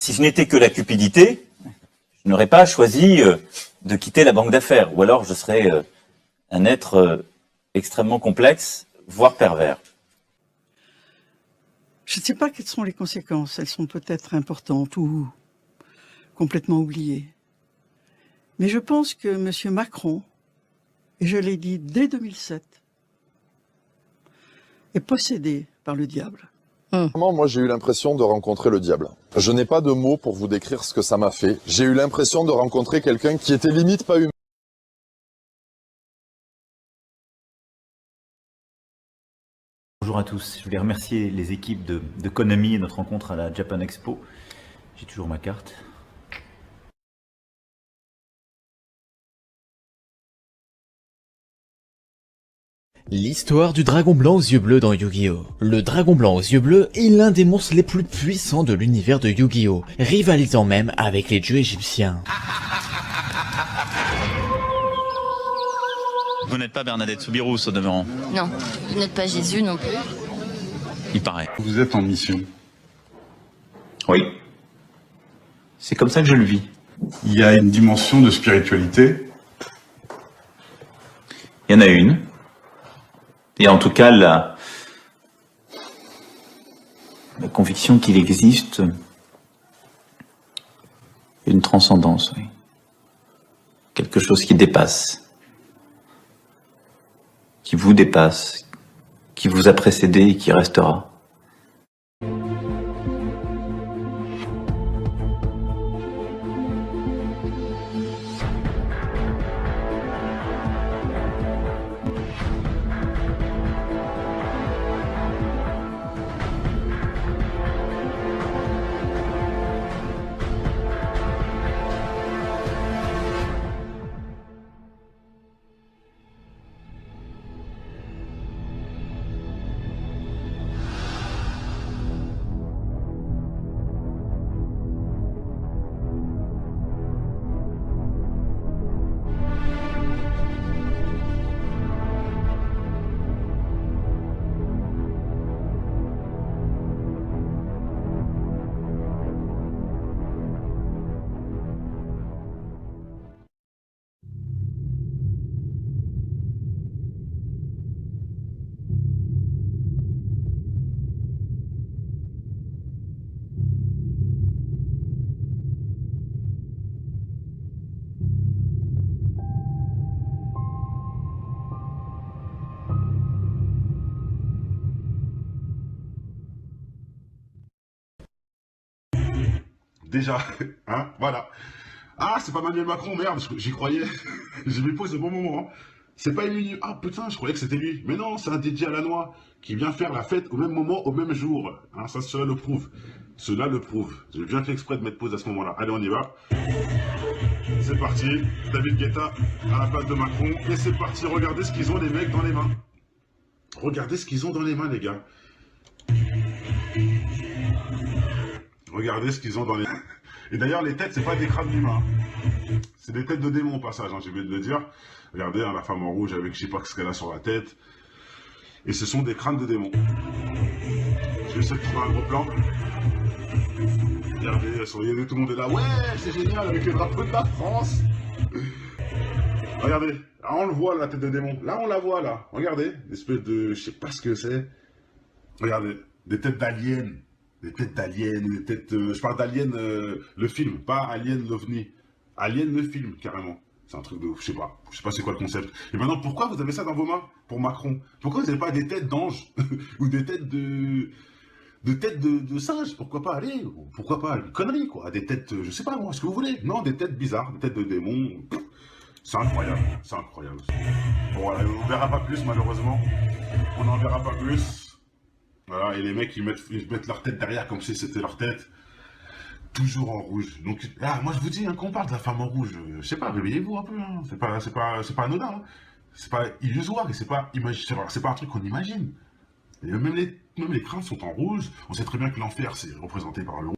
Si je n'étais que la cupidité, je n'aurais pas choisi de quitter la banque d'affaires, ou alors je serais un être extrêmement complexe, voire pervers. Je ne sais pas quelles sont les conséquences. Elles sont peut-être importantes ou complètement oubliées. Mais je pense que M. Macron, et je l'ai dit dès 2007, est possédé par le diable. Moi, j'ai eu l'impression de rencontrer le diable. Je n'ai pas de mots pour vous décrire ce que ça m'a fait. J'ai eu l'impression de rencontrer quelqu'un qui était limite pas humain. Bonjour à tous, je voulais remercier les équipes de Konami et notre rencontre à la Japan Expo. J'ai toujours ma carte. L'histoire du dragon blanc aux yeux bleus dans Yu-Gi-Oh! Le dragon blanc aux yeux bleus est l'un des monstres les plus puissants de l'univers de Yu-Gi-Oh! Rivalisant même avec les dieux égyptiens. Vous n'êtes pas Bernadette Soubirous au demeurant? Non, vous n'êtes pas Jésus non plus. Il paraît. Vous êtes en mission. Oui. C'est comme ça que je le vis. Il y a une dimension de spiritualité. Il y en a une. Et en tout cas, la conviction qu'il existe une transcendance, oui. Quelque chose qui dépasse. Qui vous dépasse, qui vous a précédé et qui restera. Déjà, hein, voilà. Ah, c'est pas Emmanuel Macron, merde, j'y croyais. J'ai mis pause au bon moment. Hein. C'est pas Émile. Ah putain, je croyais que c'était lui. Mais non, c'est un Didier Alanois qui vient faire la fête au même moment, au même jour. Hein, ça, cela le prouve. Cela le prouve. J'ai bien fait exprès de mettre pause à ce moment-là. Allez, on y va. C'est parti. David Guetta à la place de Macron. Et c'est parti. Regardez ce qu'ils ont, les mecs, dans les mains. Regardez ce qu'ils ont dans les mains, les gars. Regardez ce qu'ils ont dans les... Et d'ailleurs, les têtes, c'est pas des crânes d'humains. C'est des têtes de démons, au passage, hein, j'ai oublié de le dire. Regardez, hein, la femme en rouge avec je sais pas ce qu'elle a sur la tête. Et ce sont des crânes de démons. Je vais essayer de trouver un gros plan. Regardez, souriez, tout le monde est là. Ouais, c'est génial, avec le drapeau de la France. Regardez, là, on le voit, la tête de démon. Là, on la voit, là. Regardez, une espèce de... Je sais pas ce que c'est. Regardez, des têtes d'aliens. Des têtes d'aliens, des têtes... je parle d'Alien, le film, pas Alien l'OVNI. Alien le film, carrément. C'est un truc de... Je sais pas c'est quoi le concept. Et maintenant, pourquoi vous avez ça dans vos mains, pour Macron? Pourquoi vous n'avez pas des têtes d'anges? Ou des têtes de... De têtes de singes? Pourquoi pas? Allez, pourquoi pas? Une connerie, quoi. Des têtes, je sais pas moi, ce que vous voulez. Non, des têtes bizarres, des têtes de démons. C'est incroyable, c'est incroyable. Bon, voilà, on verra pas plus, malheureusement. On n'en verra pas plus. Voilà, et les mecs, ils mettent leur tête derrière comme si c'était leur tête. Toujours en rouge. Donc, là, moi, je vous dis, hein, quand on parle de la femme en rouge, je sais pas, réveillez-vous un peu. Hein. C'est pas anodin. Hein. C'est pas illusoire et c'est pas un truc qu'on imagine. Et même les crânes sont en rouge. On sait très bien que l'enfer, c'est représenté par le rouge.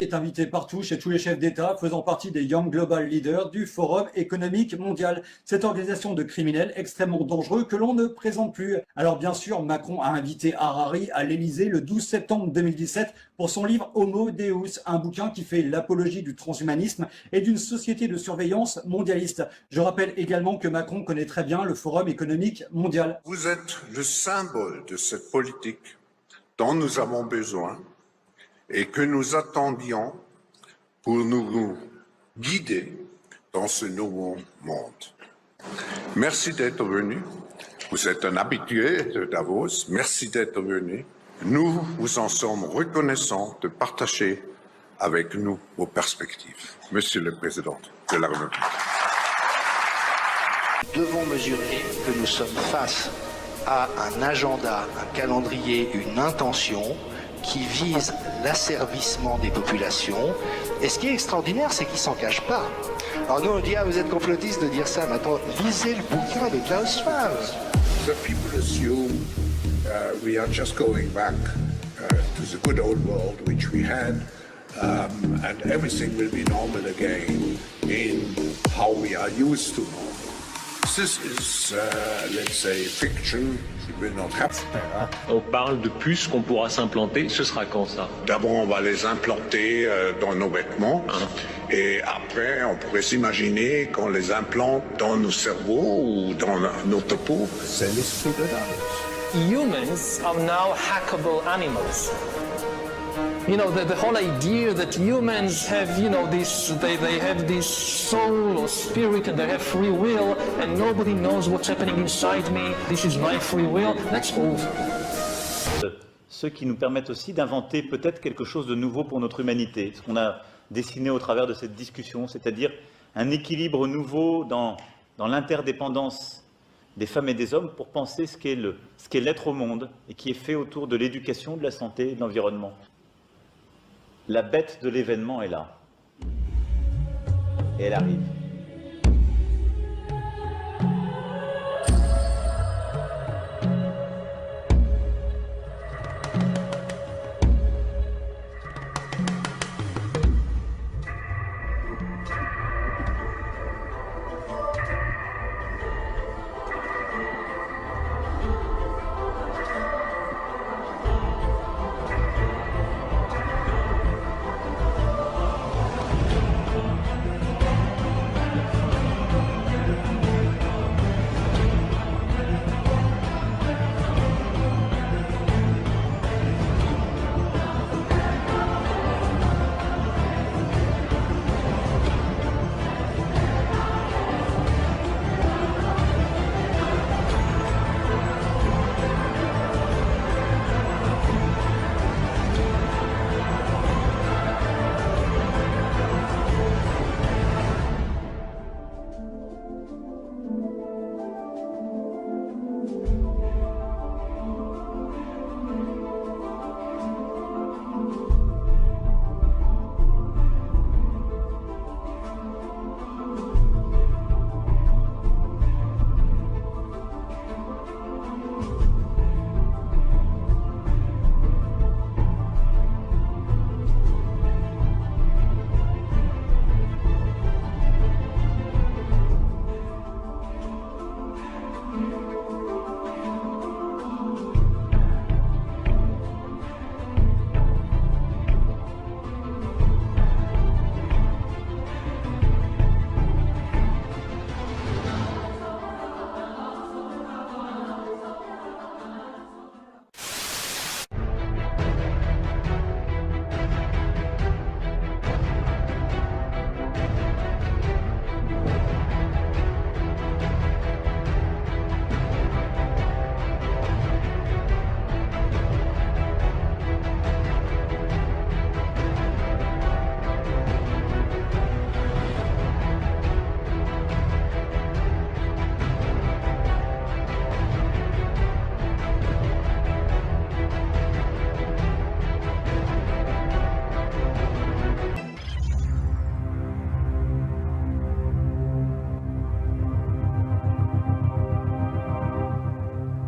est invité partout chez tous les chefs d'État faisant partie des Young Global Leaders du Forum économique mondial. Cette organisation de criminels extrêmement dangereux que l'on ne présente plus. Alors bien sûr, Macron a invité Harari à l'Élysée le 12 septembre 2017 pour son livre Homo Deus, un bouquin qui fait l'apologie du transhumanisme et d'une société de surveillance mondialiste. Je rappelle également que Macron connaît très bien le Forum économique mondial. Vous êtes le symbole de cette politique dont nous avons besoin et que nous attendions pour nous guider dans ce nouveau monde. Merci d'être venu. Vous êtes un habitué de Davos. Merci d'être venu. Nous vous en sommes reconnaissants de partager avec nous vos perspectives. Monsieur le Président de la République. Nous devons mesurer que nous sommes face à un agenda, un calendrier, une intention qui vise l'asservissement des populations. Et ce qui est extraordinaire, c'est qu'ils ne s'en cachent pas. Alors nous, on dit, ah, vous êtes complotistes de dire ça, mais attends, lisez le bouquin de Klaus Schwab. The people assume we are just going back to the good old world which we had, and everything will be normal again in how we are used to normal. This is, let's say, fiction. It will not happen. On parle de puces qu'on pourra s'implanter. Ce sera quand ça? D'abord, on va les implanter dans nos vêtements. Et après, on pourrait s'imaginer qu'on les implante dans nos cerveaux ou dans notre peau. C'est l'esprit de Davos. Humans are now hackable animals. You know, the whole idea that humans have, you know, this, they have this soul or spirit and they have free will and nobody knows what's happening inside me, this is my free will, that's over. Ceux qui nous permettent aussi d'inventer peut-être quelque chose de nouveau pour notre humanité, ce qu'on a dessiné au travers de cette discussion, c'est-à-dire un équilibre nouveau dans l'interdépendance des femmes et des hommes pour penser ce qu'est l'être au monde et qui est fait autour de l'éducation, de la santé et de l'environnement. La bête de l'événement est là. Et elle arrive.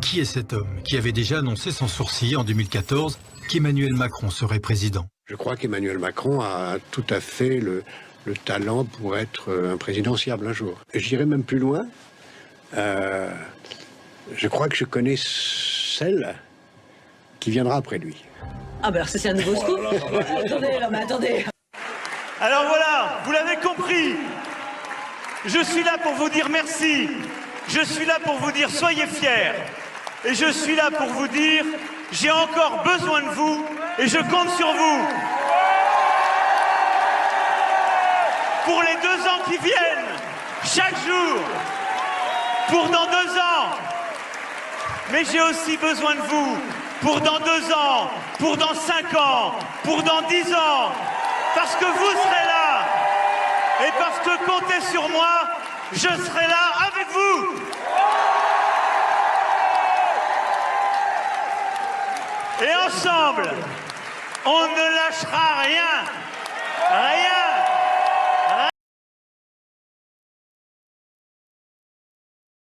Qui est cet homme qui avait déjà annoncé sans sourciller en 2014 qu'Emmanuel Macron serait président? Je crois qu'Emmanuel Macron a tout à fait le talent pour être un présidentiable un jour. J'irai même plus loin. Je crois que je connais celle qui viendra après lui. Ah ben alors ça c'est un nouveau scoop. Attendez, non mais attendez. Alors voilà, vous l'avez compris. Je suis là pour vous dire merci. Je suis là pour vous dire soyez fiers. Et je suis là pour vous dire j'ai encore besoin de vous et je compte sur vous. Pour les 2 ans qui viennent, chaque jour, pour dans 2 ans. Mais j'ai aussi besoin de vous pour dans 2 ans, pour dans 5 ans, pour dans 10 ans. Parce que vous serez là. Et parce que comptez sur moi, je serai là avec vous. Et ensemble, on ne lâchera rien. Rien.